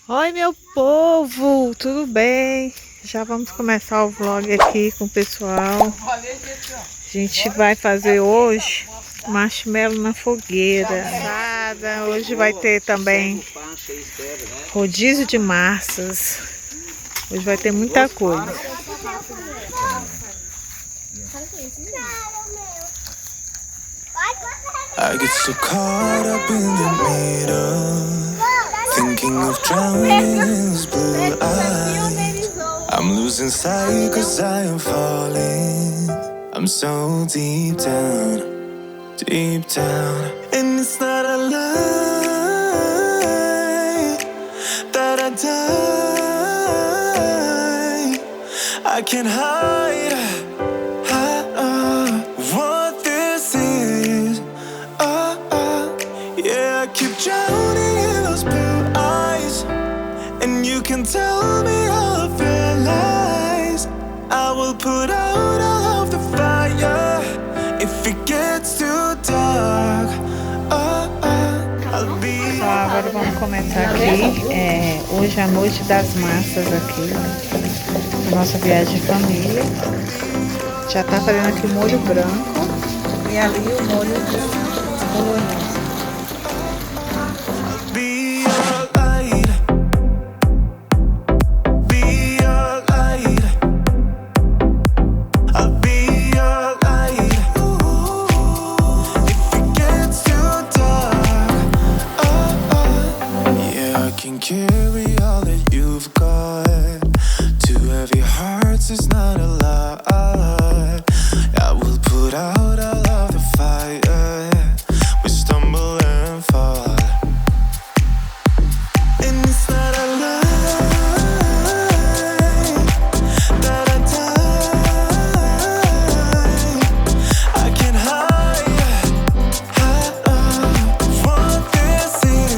Oi, meu povo, tudo bem? Já vamos começar o vlog aqui com o pessoal. A gente vai fazer hoje marshmallow na fogueira. Hoje vai ter também rodízio de massas. Hoje vai ter muita coisa. I get so caught up in the middle, thinking of drowning in this blue eyes. I'm losing sight cause I am falling. I'm so deep down, and it's not a lie that I die. I can't hide what this is. Yeah, I keep drowning in those blue eyes, and you can tell me all of your lies. I will put out all of the fire if it gets too dark. I'll be. Agora vamos começar aqui. Hoje é a noite das massas aqui. A nossa viagem de família. Já tá fazendo aqui o molho branco e ali o molho de bolonhesa. Carry all that you've got. Two heavy hearts is not a lie. I will put out all of the fire. We stumble and fall, and it's not a lie that I die. I can't hide what this is.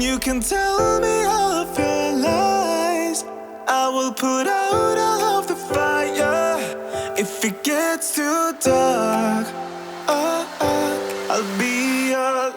You can tell me all of your lies. I will put out all of the fire if it gets too dark. I'll be your light.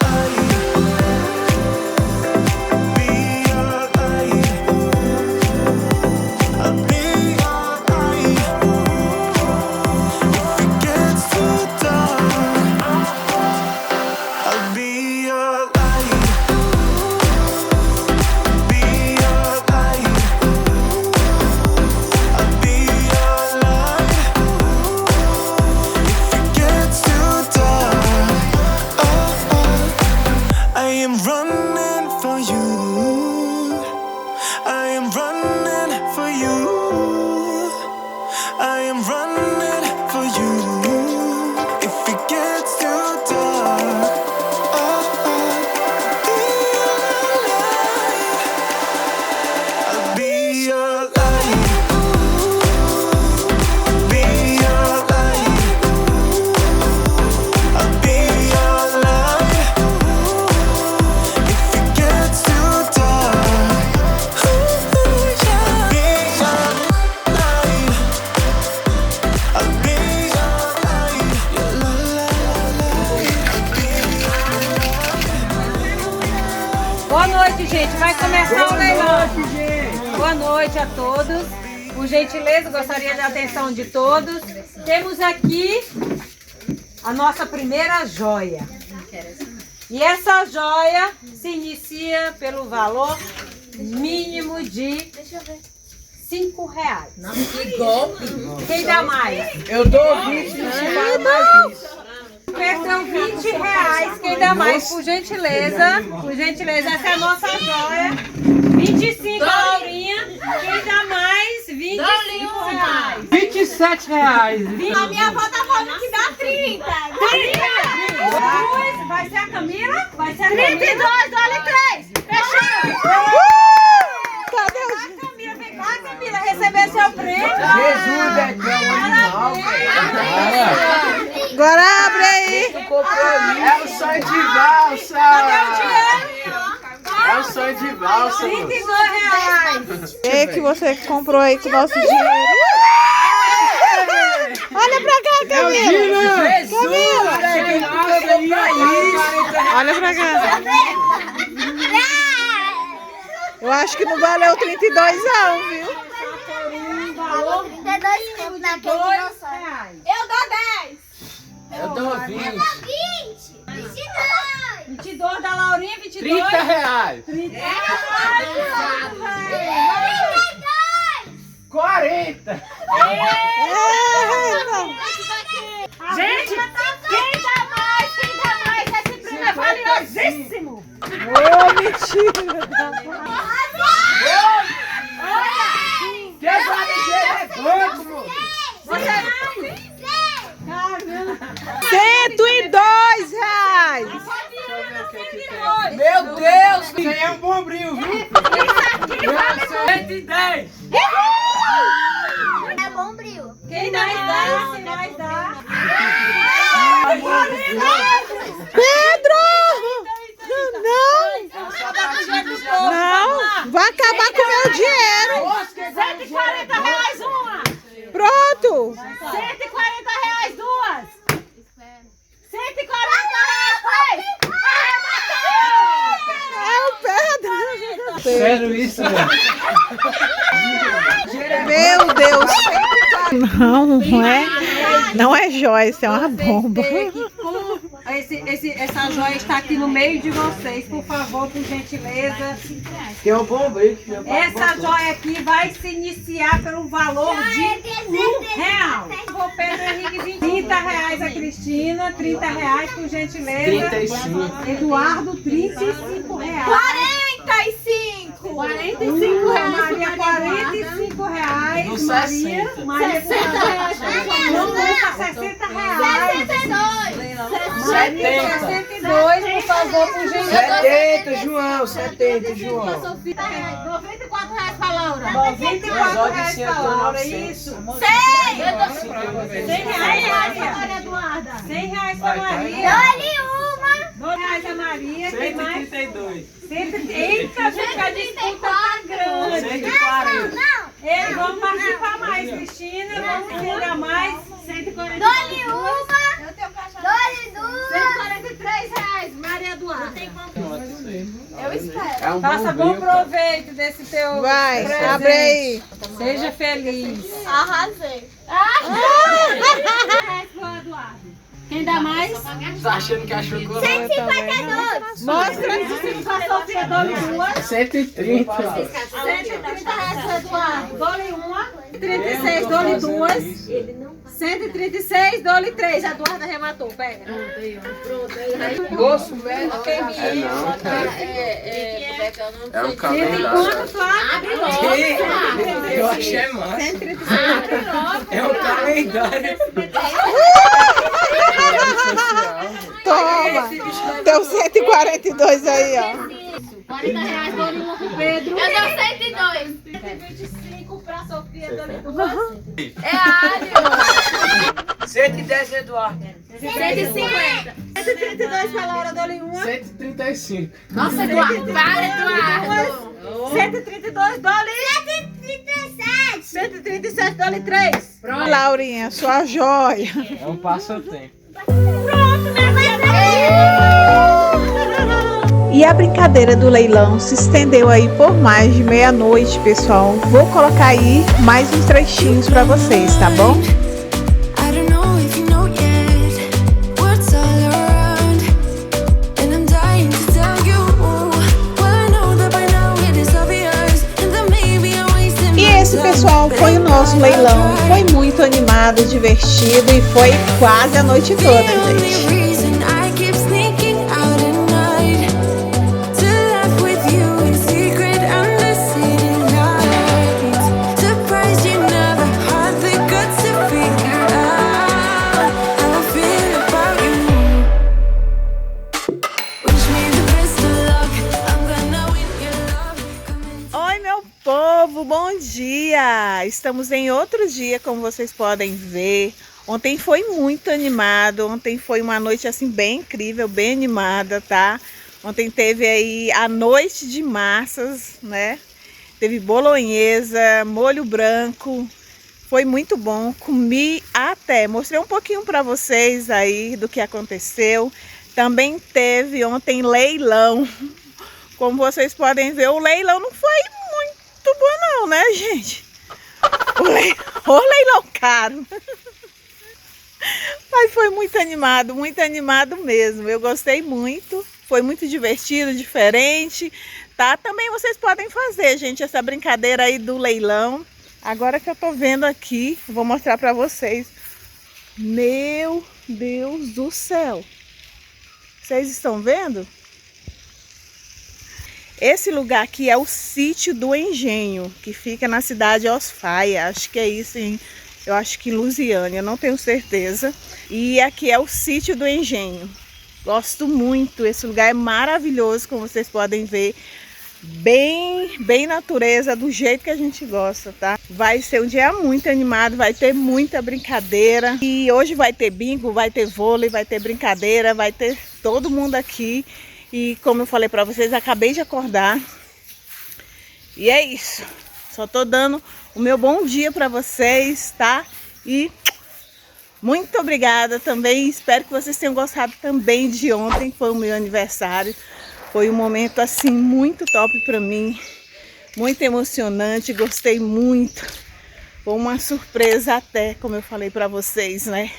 Boa noite, gente. Vai começar o leilão. Boa noite a todos. Por gentileza, gostaria da atenção de todos. Temos aqui a nossa primeira joia. E essa joia se inicia pelo valor mínimo de R$5. Que golpe! Quem dá mais? Eu dou 20 e vai mais isso. Perdeu R$20. Quem dá mais, por gentileza? Por gentileza, essa é a nossa joia. 25, Laurinha. Quem dá mais? R$25. R$27. A minha avó tá falando que dá 30. 30. Vai ser a Camila? Vai ser a Camila. 32, olha 3. Fechou. Cadê a Camila? Vem cá, Camila, receber seu prêmio. Jesus é que é um animal. Agora abre aí. É o sonho de valsa. Cadê o dinheiro? É o sonho de valsa. R$32. O que você comprou aí com o nosso dinheiro? Olha pra cá, Camila. Jesus! Olha pra cá. Eu acho que não valeu 32 não, viu? Falou 32 conto naquele dinossauro. Eu dou 10. Eu dou 20. 20. 22. 22 da Laurinha, 22. 30 reais. 30 40. Gente, quem dá mais? Esse prêmio é valiosíssimo. Ô, mentira. Quem vai dizer é banco, moço. 102 reais. Meu Deus, isso aí é um bombril, viu? 110. É bombril. Quem mais dá? Quem mais dá? Pedro! Não! Não! Vai acabar com o meu dinheiro! 140 reais uma. Pronto! 140 reais duas. 140 reais três. É o Pedro! Sério isso, velho? Meu Deus! Não é Joyce, é uma bomba. Essa joia está aqui no meio de vocês, por favor, por gentileza. Tem um bombril que meu pai Essa botou. joia aqui vai se iniciar pelo valor de R$1. Vou Pedro Henrique, 30 reais a Cristina, 30 reais por gentileza. 35. Eduardo, 35 reais. 45. 45 reais. Maria, 45 reais. No Maria, 60. Maria, 60 reais. Não, custa 60 reais. 62. Maria, 62, por favor, por gentileza. 70, João. 70, João. 94 reais pra Laura. 94 reais pra Laura, isso. 100. 100 reais, Maria. Maria Eduarda. 100 reais pra Maria. Dole uma. 2 reais a Maria. Quem mais? 132. Eita, gente, a disputa tá grande. 140. Eles vão participar mais, Cristina. Vamos pegar mais. 140. Dole uma. Dole duas. 143 reais, Maria Eduarda. Eu espero. É um Faça bom bombril. proveito desse teu Vai, presente. abre aí. Seja feliz. Arrasei. Quem dá mais? Tá achando que é chocolate? 152. Mostra. A Sofia, dole duas. 130. 130 reais pra Eduardo. Dole uma. 36, dole duas. 136, dole três. A Eduarda arrematou, pega. Moço, velho. É não, cara. É um calendário. Quanto, Flávio? Eu achei massa. 136. É um calendário. Toma. Deu 142 aí, ó. 40 reais, dole uma pro Pedro. Eu dou 102. 125 pra Sofia, dole duas. É Alho. 110, Eduardo. 150. 132 pra Laura, dole uma. 135. Nossa, Eduardo, para, Eduardo. 132, dole. 137. 137, dole três. Laurinha, sua joia. É um passatempo. Pronto, minha filha. E a brincadeira do leilão se estendeu aí por mais de meia-noite, pessoal. Vou colocar aí mais uns trechinhos para vocês, tá bom? I don't know if you know yet what's all around, and I'm dying to tell you. Well, I know that by now it is obvious, and that maybe I'm wasting E esse, pessoal, foi o nosso leilão. Foi muito animado, divertido e foi quase a noite toda, gente. reason I keep sneaking out at night to laugh with you in secret under city lights. Surprised you never had the guts to figure out how I feel about you. Wish me the best of luck. I'm gonna win your love. Oi, meu povo, bom dia! Estamos em outro dia, como vocês podem ver. Ontem foi muito animado, ontem foi uma noite assim bem incrível, bem animada, tá? Ontem teve aí a noite de massas, né? Teve bolonhesa, molho branco, foi muito bom, comi até, mostrei um pouquinho para vocês aí do que aconteceu. Também teve ontem leilão. Como vocês podem ver, o leilão não foi muito bom não, né, gente? O leilão caro. Mas foi muito animado mesmo. Eu gostei muito. Foi muito divertido, diferente, tá? Também vocês podem fazer, gente, essa brincadeira aí do leilão. Agora que eu tô vendo aqui, vou mostrar pra vocês. Meu Deus do céu. Vocês estão vendo? Esse lugar aqui é o Sítio do Engenho, que fica na cidade de Osfaia. Acho que é isso, hein? Eu acho que em Lusiânia, não tenho certeza. E aqui é o Sítio do Engenho. Gosto muito, esse lugar é maravilhoso, como vocês podem ver. Bem natureza, do jeito que a gente gosta, tá? Vai ser um dia muito animado, vai ter muita brincadeira. E hoje vai ter bingo, vai ter vôlei, vai ter brincadeira, vai ter todo mundo aqui. E como eu falei pra vocês, acabei de acordar. E é isso. Só tô dando o meu bom dia pra vocês, tá? E muito obrigada também. Espero que vocês tenham gostado também de ontem. Foi o meu aniversário. Foi um momento assim muito top pra mim. Muito emocionante. Gostei muito. Foi uma surpresa até, como eu falei pra vocês, né?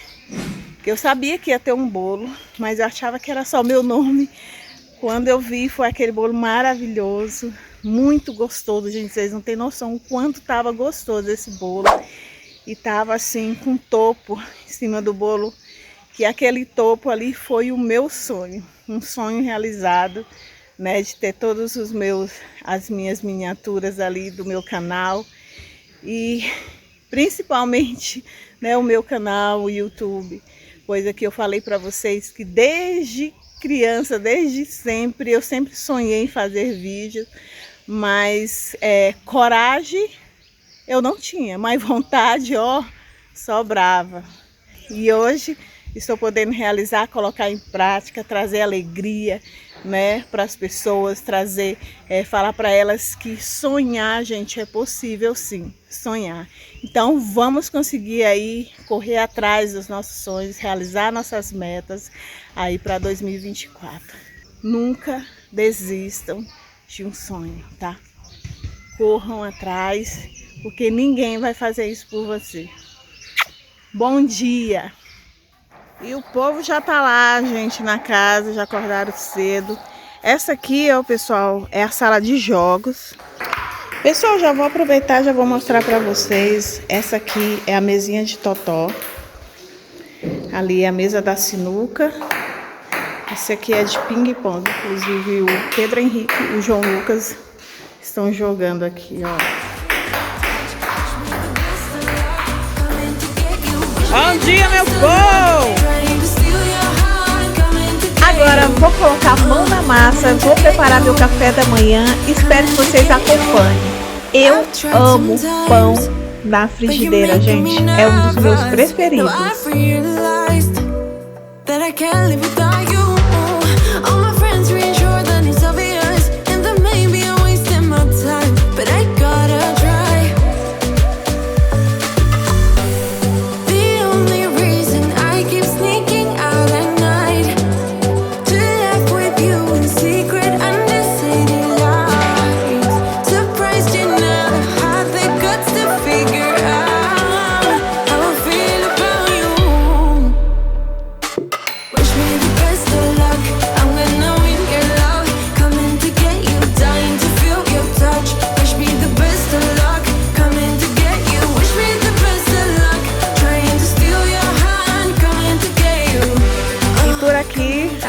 Que eu sabia que ia ter um bolo, mas eu achava que era só meu nome. Quando eu vi, foi aquele bolo maravilhoso. Muito gostoso, gente. Vocês não têm noção o quanto tava gostoso esse bolo. E tava assim com topo em cima do bolo, que aquele topo ali foi o meu sonho, um sonho realizado, né, de ter todos as minhas miniaturas ali do meu canal e principalmente, né, o meu canal, o YouTube, coisa que eu falei para vocês que desde criança, desde sempre, eu sempre sonhei em fazer vídeos, mas coragem eu não tinha, mas vontade, ó, sobrava. E hoje estou podendo realizar, colocar em prática, trazer alegria, né, para as pessoas, trazer, falar para elas que sonhar, gente, é possível sim, sonhar. Então vamos conseguir aí correr atrás dos nossos sonhos, realizar nossas metas aí para 2024. Nunca desistam de um sonho, tá? Corram atrás, porque ninguém vai fazer isso por você. Bom dia! E o povo já tá lá, gente, na casa, já acordaram cedo. Essa aqui, ó, pessoal, é a sala de jogos. Pessoal, já vou aproveitar, já vou mostrar pra vocês. Essa aqui é a mesinha de totó. Ali é a mesa da sinuca. Esse aqui é de ping-pong. Inclusive o Pedro Henrique e o João Lucas estão jogando aqui, ó. Bom dia, meu povo! Agora vou colocar a mão na massa, vou preparar meu café da manhã. Espero que vocês acompanhem. Eu amo pão na frigideira, gente. É um dos meus preferidos.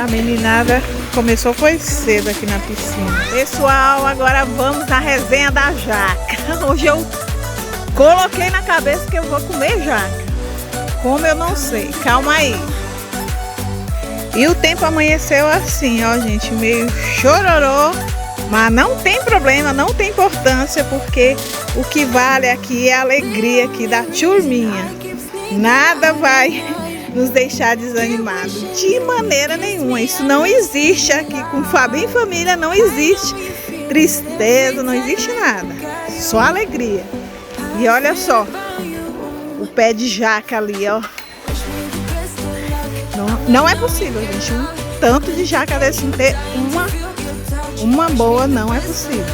Meninada começou foi cedo aqui na piscina. Pessoal, agora vamos na resenha da jaca. Hoje eu coloquei na cabeça que eu vou comer jaca. Como eu não sei, calma aí. E o tempo amanheceu assim, ó, gente, meio chororô. Mas não tem problema, não tem importância, porque o que vale aqui é a alegria aqui da turminha. Nada vai nos deixar desanimados de maneira nenhuma. Isso não existe aqui com Fabinho e família, não existe tristeza, não existe nada, só alegria. E olha só o pé de jaca ali, ó. Não é possível, gente. Um tanto de jacaré assim ter uma boa, não é possível.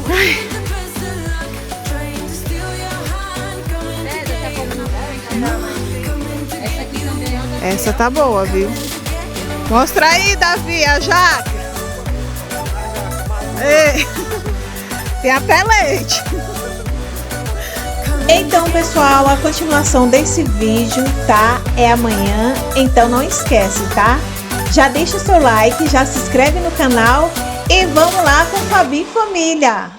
Ai. Essa tá boa, viu? Mostra aí, Davi, a jaca. Ei. Tem até leite. Então, pessoal, a continuação desse vídeo, tá? É amanhã, então não esquece, tá? Já deixa o seu like, já se inscreve no canal e vamos lá com Fabi Família.